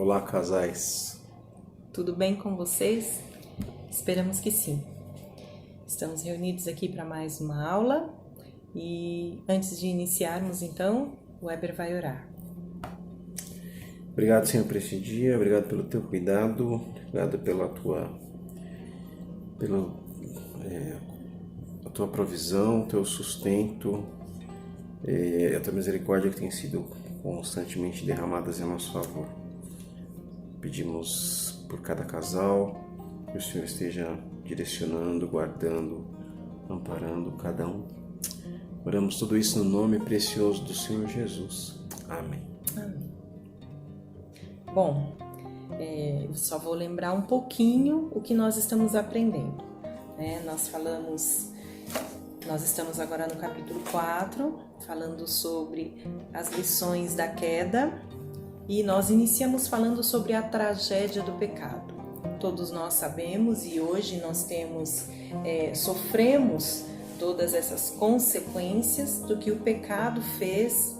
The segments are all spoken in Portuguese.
Olá, casais. Tudo bem com vocês? Esperamos que sim. Estamos reunidos aqui para mais uma aula e antes de iniciarmos, então, o Weber vai orar. Obrigado, Senhor, por esse dia. Obrigado pelo teu cuidado. Obrigado pela a tua provisão, teu sustento, a tua misericórdia que tem sido constantemente derramadas em nosso favor. Pedimos por cada casal que o Senhor esteja direcionando, guardando, amparando cada um. Oramos tudo isso no nome precioso do Senhor Jesus. Amém. Amém. Bom, eu só vou lembrar um pouquinho o que nós estamos aprendendo. Nós estamos agora no capítulo 4, falando sobre as lições da queda, e nós iniciamos falando sobre a tragédia do pecado. Todos nós sabemos e hoje nós sofremos todas essas consequências do que o pecado fez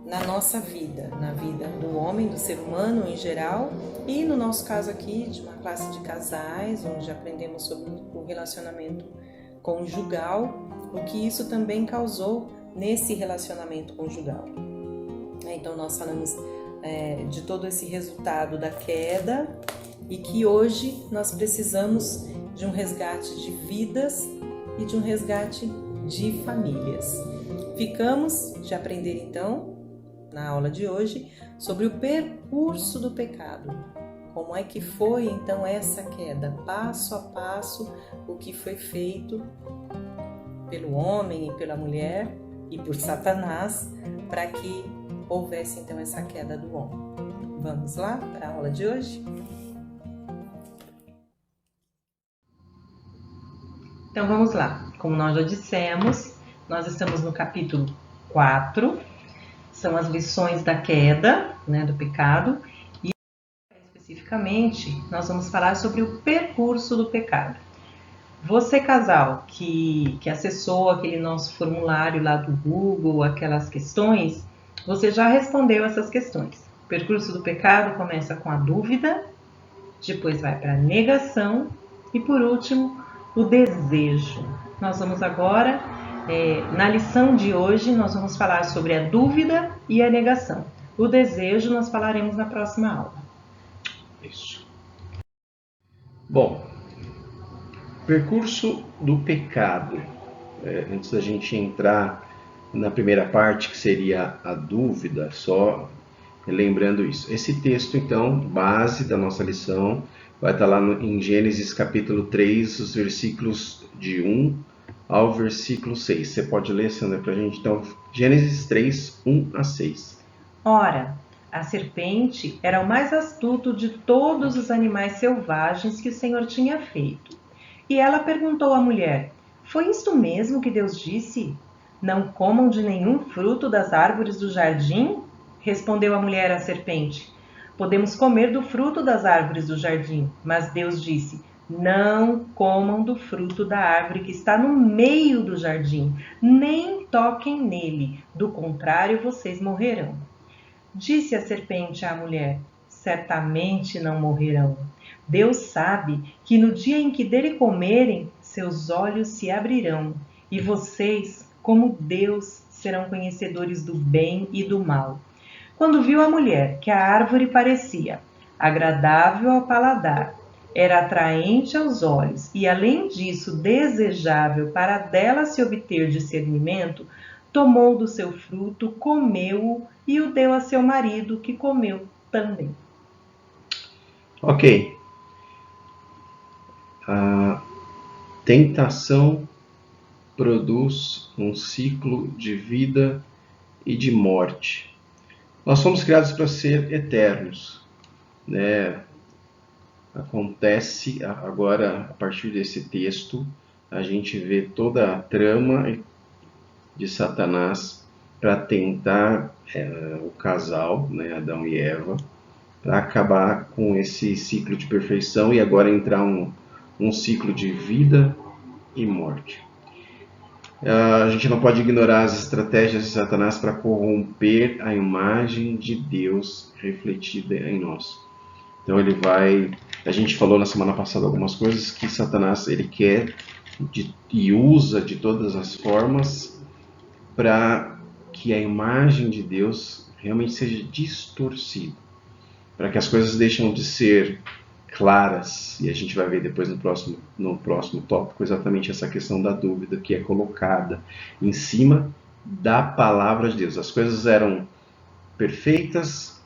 na nossa vida, na vida do homem, do ser humano em geral, e no nosso caso aqui, de uma classe de casais, onde aprendemos sobre o relacionamento conjugal, o que isso também causou nesse relacionamento conjugal. Então nós falamos de todo esse resultado da queda e que hoje nós precisamos de um resgate de vidas e de um resgate de famílias. Ficamos de aprender então, na aula de hoje, sobre o percurso do pecado. Como é que foi então essa queda, passo a passo, o que foi feito pelo homem e pela mulher e por Satanás para que houvesse então essa queda do homem. Vamos lá para a aula de hoje? Então vamos lá. Como nós já dissemos, nós estamos no capítulo 4, são as lições da queda, do pecado, e especificamente nós vamos falar sobre o percurso do pecado. Você, casal, que acessou aquele nosso formulário lá do Google, aquelas questões, você já respondeu essas questões. O percurso do pecado começa com a dúvida, depois vai para a negação e, por último, o desejo. Nós vamos agora, na lição de hoje, nós vamos falar sobre a dúvida e a negação. O desejo nós falaremos na próxima aula. Isso. Bom, percurso do pecado. Antes da gente entrar na primeira parte, que seria a dúvida, só lembrando isso. Esse texto, então, base da nossa lição, vai estar lá em Gênesis capítulo 3, os versículos de 1 ao versículo 6. Você pode ler, Sandra, para a gente? Então, Gênesis 3, 1 a 6. Ora, a serpente era o mais astuto de todos os animais selvagens que o Senhor tinha feito. E ela perguntou à mulher: foi isto mesmo que Deus disse? Não comam de nenhum fruto das árvores do jardim? Respondeu a mulher à serpente: podemos comer do fruto das árvores do jardim. Mas Deus disse: não comam do fruto da árvore que está no meio do jardim, nem toquem nele, do contrário vocês morrerão. Disse a serpente à mulher: certamente não morrerão. Deus sabe que no dia em que dele comerem, seus olhos se abrirão, e vocês, como Deus, serão conhecedores do bem e do mal. Quando viu a mulher que a árvore parecia agradável ao paladar, era atraente aos olhos e, além disso, desejável para dela se obter discernimento, tomou do seu fruto, comeu-o e o deu a seu marido, que comeu também. Ok. A tentação produz um ciclo de vida e de morte. Nós fomos criados para ser eternos, Acontece agora, a partir desse texto, a gente vê toda a trama de Satanás para tentar o casal, Adão e Eva, para acabar com esse ciclo de perfeição e agora entrar um ciclo de vida e morte. A gente não pode ignorar as estratégias de Satanás para corromper a imagem de Deus refletida em nós. Então ele vai... A gente falou na semana passada algumas coisas que Satanás ele quer e usa de todas as formas para que a imagem de Deus realmente seja distorcida, para que as coisas deixem de ser claras, e a gente vai ver depois no próximo tópico exatamente essa questão da dúvida que é colocada em cima da palavra de Deus. As coisas eram perfeitas,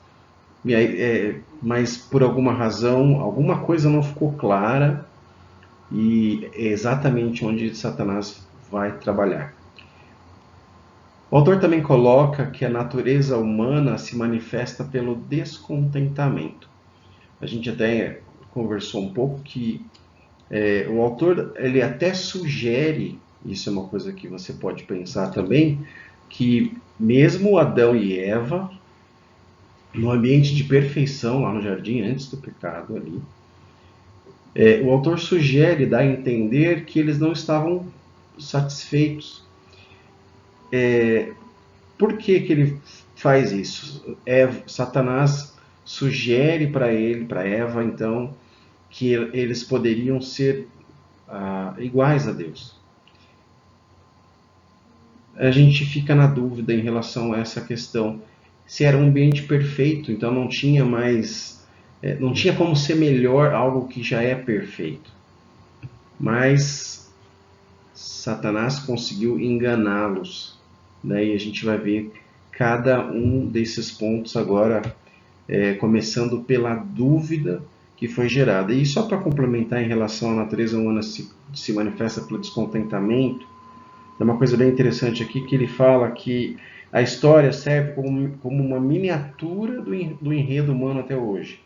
mas por alguma razão, alguma coisa não ficou clara, e é exatamente onde Satanás vai trabalhar. O autor também coloca que a natureza humana se manifesta pelo descontentamento. A gente até conversou um pouco que o autor ele até sugere, isso é uma coisa que você pode pensar também, que mesmo Adão e Eva, no ambiente de perfeição lá no jardim, antes do pecado ali, o autor sugere, dá a entender que eles não estavam satisfeitos. Por que que ele faz isso? Satanás sugere para Eva, então, que eles poderiam ser iguais a Deus. A gente fica na dúvida em relação a essa questão. Se era um ambiente perfeito, então não tinha mais, não tinha como ser melhor algo que já é perfeito. Mas Satanás conseguiu enganá-los, né? E a gente vai ver cada um desses pontos agora, começando pela dúvida que foi gerada. E só para complementar em relação à natureza humana se manifesta pelo descontentamento, é uma coisa bem interessante aqui que ele fala que a história serve como uma miniatura do enredo humano até hoje.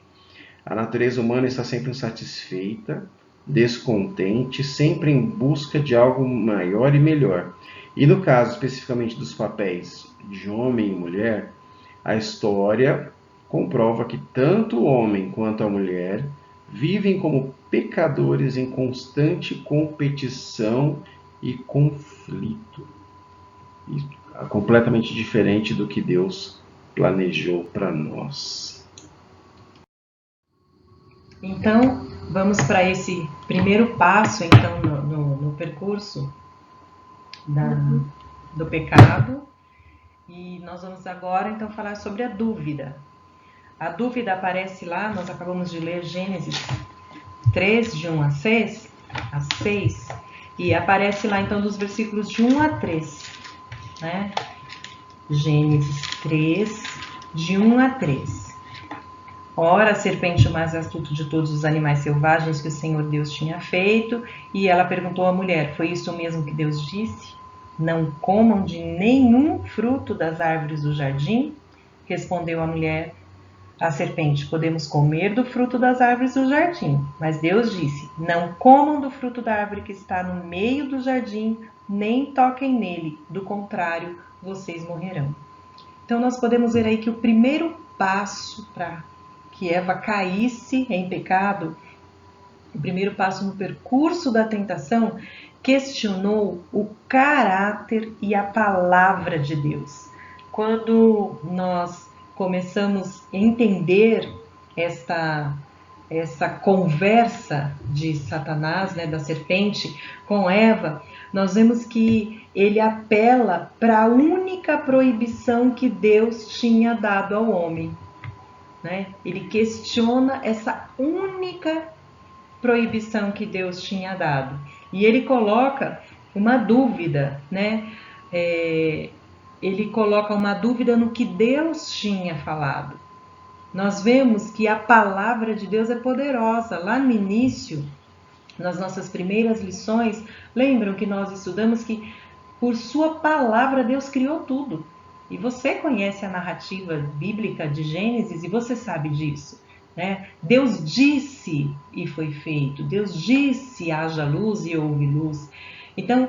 A natureza humana está sempre insatisfeita, descontente, sempre em busca de algo maior e melhor. E no caso especificamente dos papéis de homem e mulher, a história comprova que tanto o homem quanto a mulher vivem como pecadores em constante competição e conflito. Isso é completamente diferente do que Deus planejou para nós. Então, vamos para esse primeiro passo, então, no percurso do pecado. E nós vamos agora, então, falar sobre a dúvida. A dúvida aparece lá, nós acabamos de ler Gênesis 3, de 1 a 6, e aparece lá, então, dos versículos de 1 a 3, né? Gênesis 3, de 1 a 3. Ora, a serpente, o mais astuto de todos os animais selvagens que o Senhor Deus tinha feito, e ela perguntou à mulher: foi isso mesmo que Deus disse? Não comam de nenhum fruto das árvores do jardim? Respondeu a mulher à serpente: podemos comer do fruto das árvores do jardim. Mas Deus disse: não comam do fruto da árvore que está no meio do jardim, nem toquem nele, do contrário, vocês morrerão. Então nós podemos ver aí que o primeiro passo para que Eva caísse em pecado, o primeiro passo no percurso da tentação, questionou o caráter e a palavra de Deus. Quando nós começamos a entender essa conversa de Satanás, né, da serpente, com Eva, nós vemos que ele apela para a única proibição que Deus tinha dado ao homem. Né? Ele questiona essa única proibição que Deus tinha dado. E ele coloca uma dúvida, né? Ele coloca uma dúvida no que Deus tinha falado. Nós vemos que a palavra de Deus é poderosa. Lá no início, nas nossas primeiras lições, lembram que nós estudamos que por sua palavra Deus criou tudo. E você conhece a narrativa bíblica de Gênesis e você sabe disso, né? Deus disse e foi feito. Deus disse haja luz e houve luz. Então,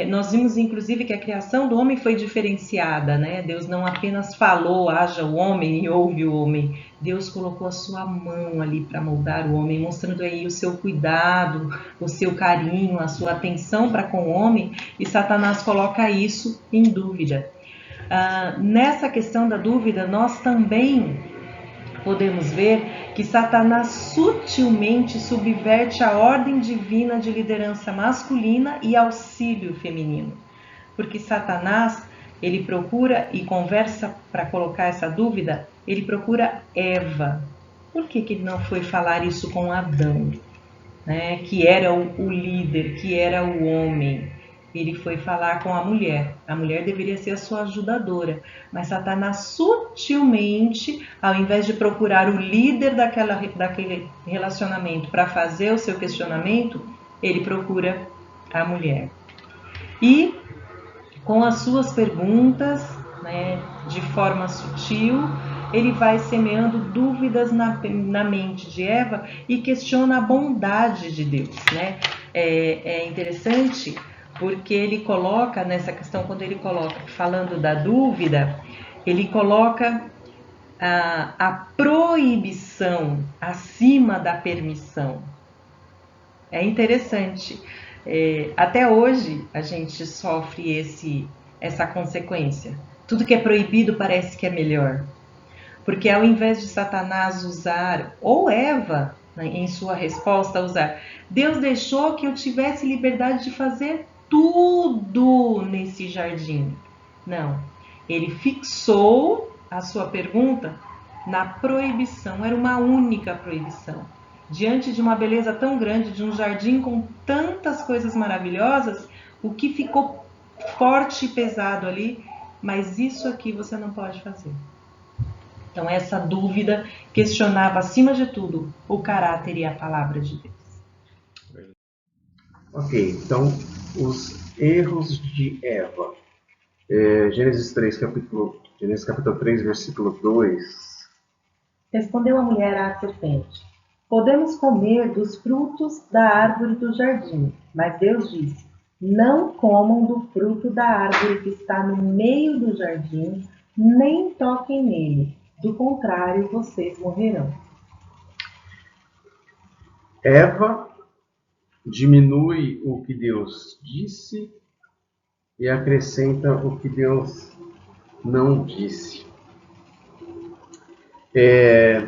nós vimos inclusive que a criação do homem foi diferenciada, né? Deus não apenas falou, haja o homem e houve o homem. Deus colocou a sua mão ali para moldar o homem, mostrando aí o seu cuidado, o seu carinho, a sua atenção para com o homem, e Satanás coloca isso em dúvida. Nessa questão da dúvida, nós também podemos ver que Satanás sutilmente subverte a ordem divina de liderança masculina e auxílio feminino. Porque Satanás, ele procura e conversa para colocar essa dúvida, ele procura Eva. Por que ele não foi falar isso com Adão, né? Que era o líder, que era o homem? Ele foi falar com a mulher. A mulher deveria ser a sua ajudadora. Mas Satanás sutilmente, ao invés de procurar o líder daquele relacionamento para fazer o seu questionamento, ele procura a mulher. E com as suas perguntas, né, de forma sutil, ele vai semeando dúvidas na mente de Eva e questiona a bondade de Deus, né? É interessante porque ele coloca nessa questão, quando ele coloca, falando da dúvida, ele coloca a proibição acima da permissão. É interessante. Até hoje a gente sofre essa consequência. Tudo que é proibido parece que é melhor. Porque ao invés de Satanás usar, ou Eva, né, em sua resposta, usar, Deus deixou que eu tivesse liberdade de fazer tudo nesse jardim. Não, ele fixou a sua pergunta na proibição, era uma única proibição. Diante de uma beleza tão grande, de um jardim com tantas coisas maravilhosas, o que ficou forte e pesado ali, mas isso aqui você não pode fazer. Então essa dúvida questionava acima de tudo o caráter e a palavra de Deus. Ok, então os erros de Eva. Gênesis capítulo 3, versículo 2. Respondeu a mulher à serpente: podemos comer dos frutos da árvore do jardim. Mas Deus disse: não comam do fruto da árvore que está no meio do jardim, nem toquem nele. Do contrário, vocês morrerão. Eva diminui o que Deus disse e acrescenta o que Deus não disse. É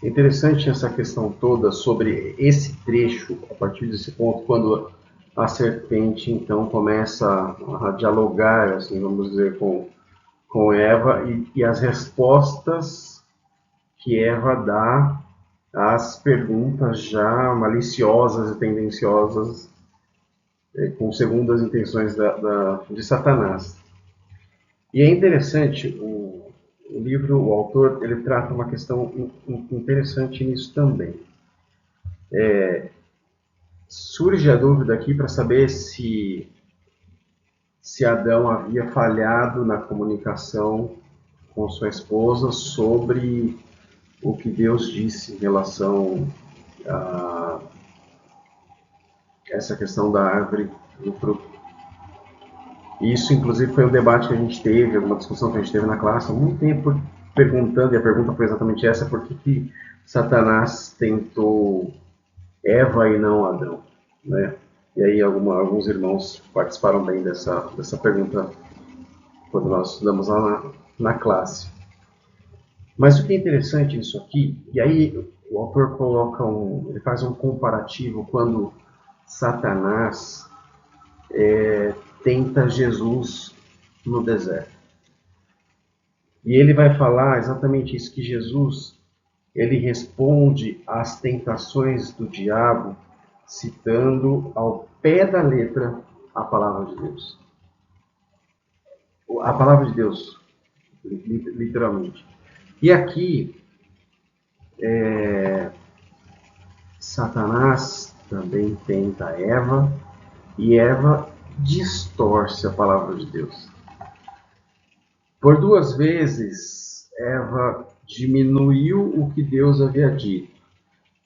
interessante essa questão toda sobre esse trecho, a partir desse ponto, quando a serpente então começa a dialogar, assim, vamos dizer, com Eva, e as respostas que Eva dá às perguntas já maliciosas e tendenciosas, com segundas intenções de Satanás. E é interessante, o livro, o autor, ele trata uma questão interessante nisso também. Surge a dúvida aqui para saber se Adão havia falhado na comunicação com sua esposa sobre o que Deus disse em relação a essa questão da árvore do fruto. Isso, inclusive, foi um debate que a gente teve, uma discussão que a gente teve na classe há muito tempo, perguntando, e a pergunta foi exatamente essa: por que Satanás tentou Eva e não Adão, né? E aí alguns irmãos participaram bem dessa pergunta quando nós estudamos lá na classe. Mas o que é interessante nisso aqui, e aí o autor ele faz um comparativo quando Satanás tenta Jesus no deserto. E ele vai falar exatamente isso, que Jesus, ele responde às tentações do diabo citando ao pé da letra a palavra de Deus. A palavra de Deus, literalmente. E aqui, Satanás também tenta Eva, e Eva distorce a palavra de Deus. Por 2 vezes, Eva diminuiu o que Deus havia dito.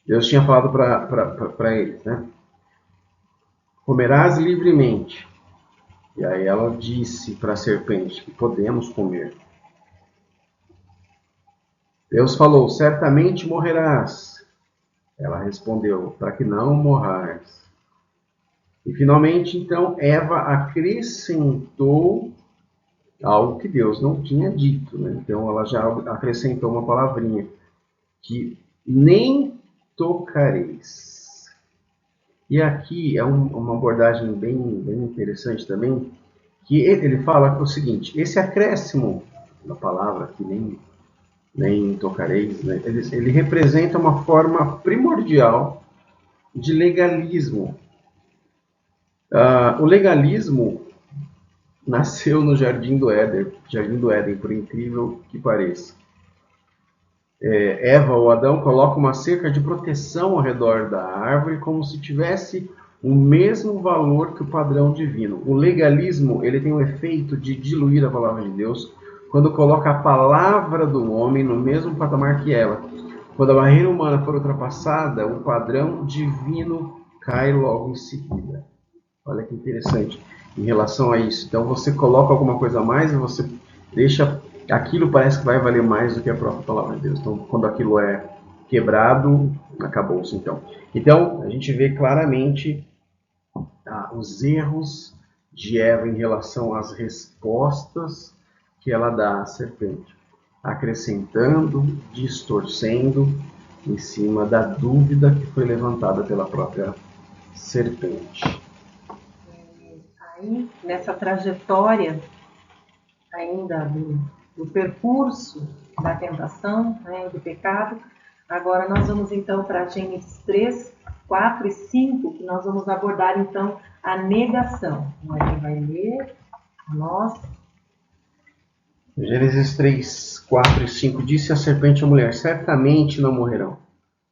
Deus tinha falado para eles, né? comerás livremente. E aí ela disse para a serpente que podemos comer. Deus falou, certamente morrerás. Ela respondeu, para que não morrais. E finalmente, então, Eva acrescentou algo que Deus não tinha dito, né? Então ela já acrescentou uma palavrinha, que nem tocareis. E aqui é uma abordagem bem interessante também, que ele fala o seguinte, esse acréscimo da palavra, que nem tocareis, né? Ele representa uma forma primordial de legalismo. O legalismo nasceu no Jardim do Éden, por incrível que pareça. Eva ou Adão colocam uma cerca de proteção ao redor da árvore como se tivesse o mesmo valor que o padrão divino. O legalismo ele tem o efeito de diluir a palavra de Deus quando coloca a palavra do homem no mesmo patamar que ela. Quando a barreira humana for ultrapassada, o padrão divino cai logo em seguida. Olha que interessante em relação a isso. Então você coloca alguma coisa a mais e você deixa aquilo, parece que vai valer mais do que a própria palavra de Deus. Então quando aquilo é quebrado, acabou-se então. Então a gente vê claramente os erros de Eva em relação às respostas que ela dá à serpente, acrescentando, distorcendo em cima da dúvida que foi levantada pela própria serpente. Aí, nessa trajetória ainda do percurso da tentação, né, do pecado, agora nós vamos então para Gênesis 3, 4 e 5, que nós vamos abordar então a negação. A gente vai ler a nossa. Gênesis 3, 4 e 5 disse a serpente à mulher, certamente não morrerão.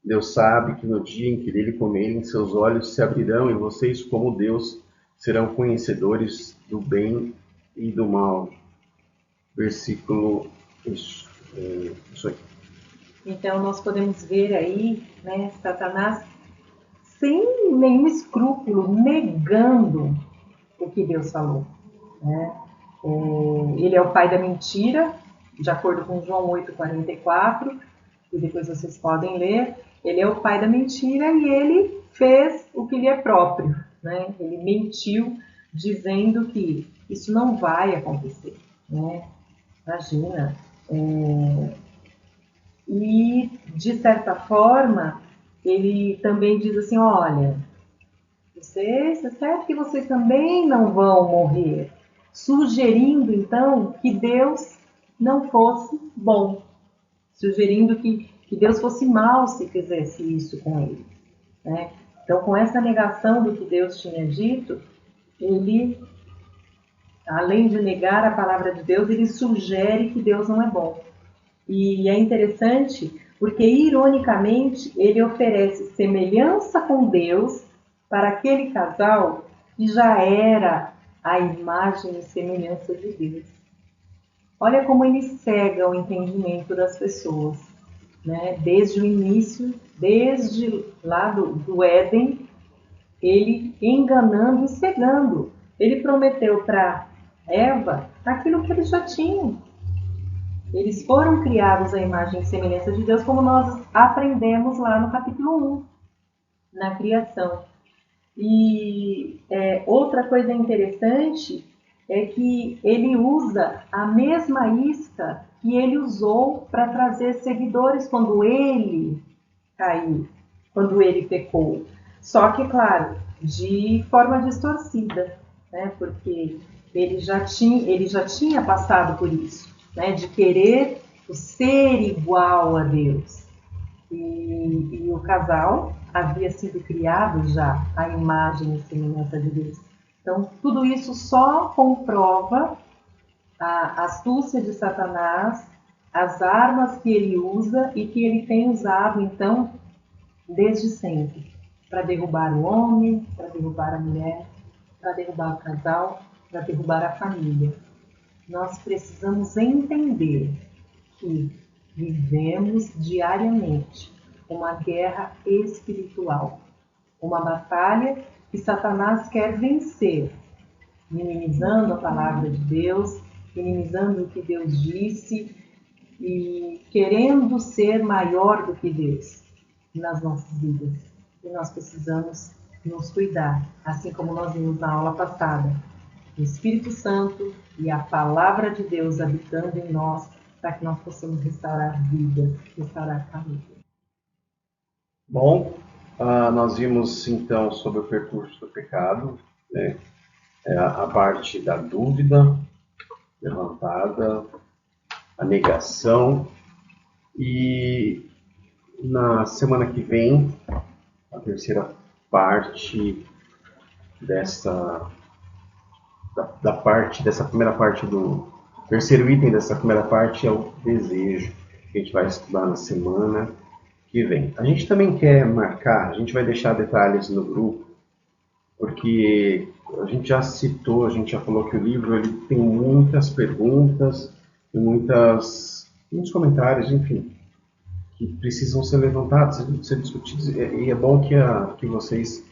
Deus sabe que no dia em que dele comerem, seus olhos se abrirão e vocês, como Deus, serão conhecedores do bem e do mal. Versículo... Isso aí. Então nós podemos ver aí, né, Satanás sem nenhum escrúpulo negando o que Deus falou, né? Ele é o pai da mentira, de acordo com João 8,44, e depois vocês podem ler. Ele é o pai da mentira e ele fez o que lhe é próprio, né? Ele mentiu dizendo que isso não vai acontecer, né? Imagina. E, de certa forma, ele também diz assim, olha, é certo que vocês também não vão morrer, sugerindo, então, que Deus não fosse bom, sugerindo que Deus fosse mal se fizesse isso com ele, né? Então, com essa negação do que Deus tinha dito, ele, além de negar a palavra de Deus, ele sugere que Deus não é bom. E é interessante porque, ironicamente, ele oferece semelhança com Deus para aquele casal que já era a imagem e semelhança de Deus. Olha como ele cega o entendimento das pessoas, né? Desde o início, desde lá do Éden, ele enganando e cegando. Ele prometeu para Eva aquilo que eles já tinham. Eles foram criados à imagem e semelhança de Deus, como nós aprendemos lá no capítulo 1, na criação. E outra coisa interessante é que ele usa a mesma isca que ele usou para trazer seguidores quando ele caiu, quando ele pecou. Só que, claro, de forma distorcida, né? Porque ele já tinha passado por isso, né? De querer ser igual a Deus. E o casal havia sido criado já à imagem e semelhança de Deus. Então, tudo isso só comprova a astúcia de Satanás, as armas que ele usa e que ele tem usado, então, desde sempre, para derrubar o homem, para derrubar a mulher, para derrubar o casal, para derrubar a família. Nós precisamos entender que vivemos diariamente uma guerra espiritual, uma batalha que Satanás quer vencer, minimizando a palavra de Deus, minimizando o que Deus disse e querendo ser maior do que Deus nas nossas vidas. E nós precisamos nos cuidar, assim como nós vimos na aula passada. O Espírito Santo e a palavra de Deus habitando em nós, para que nós possamos restaurar vidas, restaurar família. Bom, nós vimos então sobre o percurso do pecado, né? A parte da dúvida levantada, a negação, e na semana que vem, a terceira parte dessa primeira parte do terceiro item dessa primeira parte é o desejo, que a gente vai estudar na semana que vem. A gente também quer marcar, a gente vai deixar detalhes no grupo, porque a gente já citou, a gente já falou que o livro ele tem muitas perguntas e muitos comentários, enfim, que precisam ser levantados, ser discutidos, e é bom que vocês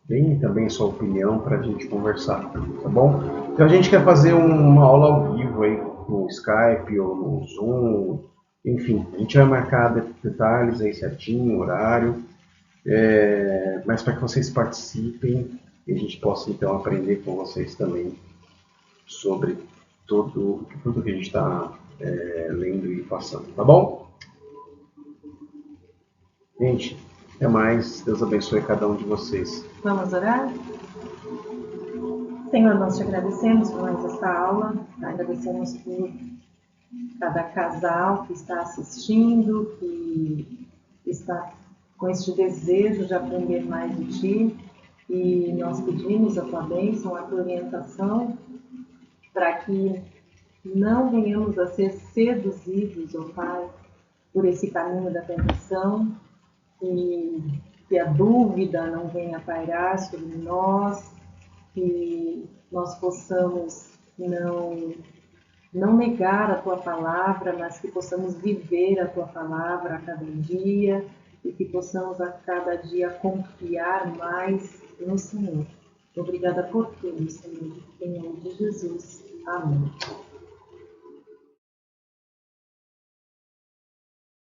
deem também sua opinião para a gente conversar, tá bom? Então a gente quer fazer uma aula ao vivo aí no Skype ou no Zoom, enfim, a gente vai marcar detalhes aí certinho, horário, mas para que vocês participem e a gente possa então aprender com vocês também sobre tudo que a gente está lendo e passando, tá bom? Gente, até mais. Deus abençoe cada um de vocês. Vamos orar? Senhor, nós te agradecemos por mais esta aula, agradecemos por cada casal que está assistindo, que está com este desejo de aprender mais de Ti, e nós pedimos a Tua bênção, a Tua orientação, para que não venhamos a ser seduzidos, ó Pai, por esse caminho da tentação, e que a dúvida não venha pairar sobre nós, que nós possamos não negar a Tua palavra, mas que possamos viver a Tua palavra a cada dia e que possamos a cada dia confiar mais no Senhor. Obrigada por tudo, Senhor. Em nome de Jesus. Amém.